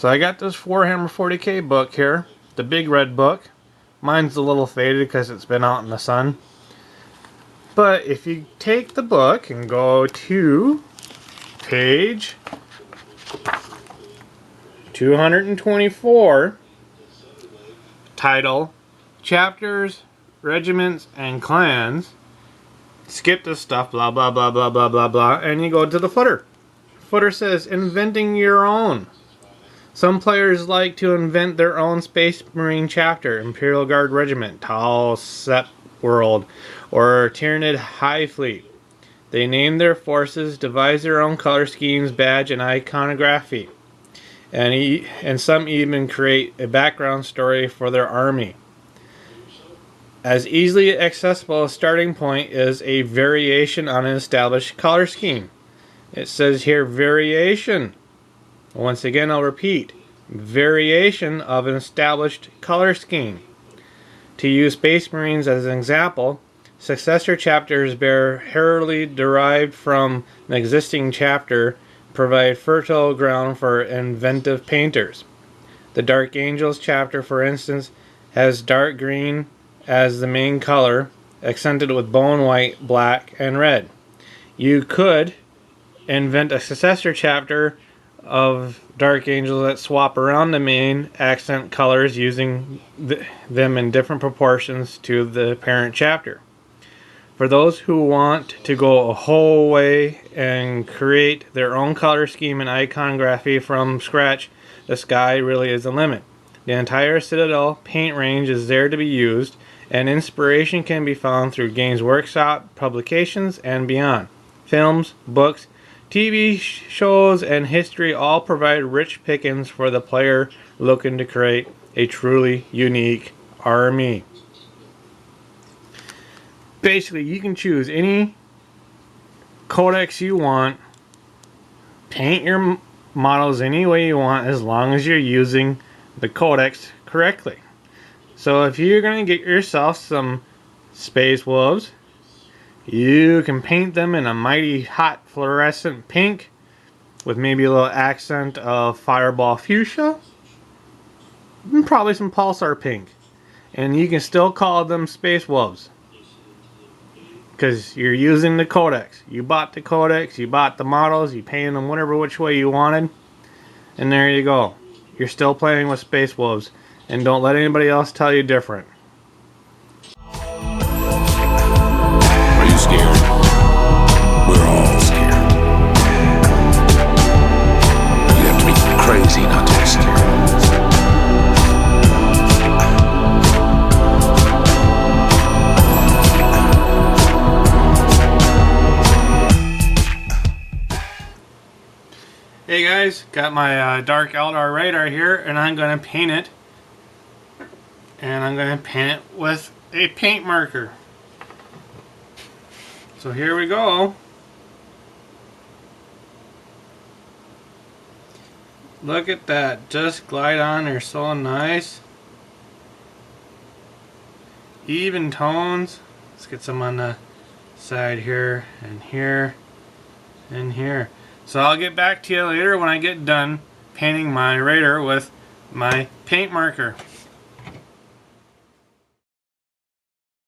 So I got this Warhammer 40k book here, the big red book. Mine's a little faded because it's been out in the sun. But if you take the book and go to page 224, title, Chapters, Regiments, and Clans, skip this stuff, blah blah blah blah blah blah blah, and you go to the footer. Footer says, inventing your own. Some players like to invent their own Space Marine chapter, Imperial Guard Regiment, Tau Sep World, or Tyranid High Fleet. They name their forces, devise their own color schemes, badge, and iconography. And some even create a background story for their army. As easily accessible a starting point is a variation on an established color scheme. It says here, variation. Once again, I'll repeat, variation of an established color scheme. To use Space Marines as an example, successor chapters bear heraldry derived from an existing chapter, provide fertile ground for inventive painters. The Dark Angels chapter, for instance, has dark green as the main color, accented with bone white, black, and red. You could invent a successor chapter of Dark Angels that swap around the main accent colors using them in different proportions to the parent chapter. For those who want to go a whole way and create their own color scheme and iconography from scratch, the sky really is the limit. The entire Citadel paint range is there to be used, and inspiration can be found through Games Workshop, publications, and beyond. Films, books, TV shows, and history all provide rich pickings for the player looking to create a truly unique army. Basically, you can choose any codex you want, paint your models any way you want, as long as you're using the codex correctly. So if you're going to get yourself some Space Wolves, you can paint them in a mighty hot fluorescent pink with maybe a little accent of fireball fuchsia and probably some pulsar pink, and you can still call them Space Wolves because you're using the codex. You bought the codex, you bought the models, you painted them whatever which way you wanted, and there you go. You're still playing with Space Wolves, and don't let anybody else tell you different. Are you scared? We're all scared. You have to be crazy not to be scared. Hey guys, got my Dark Eldar radar here, and I'm going to paint it. And I'm going to paint it with a paint marker. So here we go. Look at that, just glide on there, so nice. Even tones. Let's get some on the side here, and here, and here. So I'll get back to you later when I get done painting my raider with my paint marker.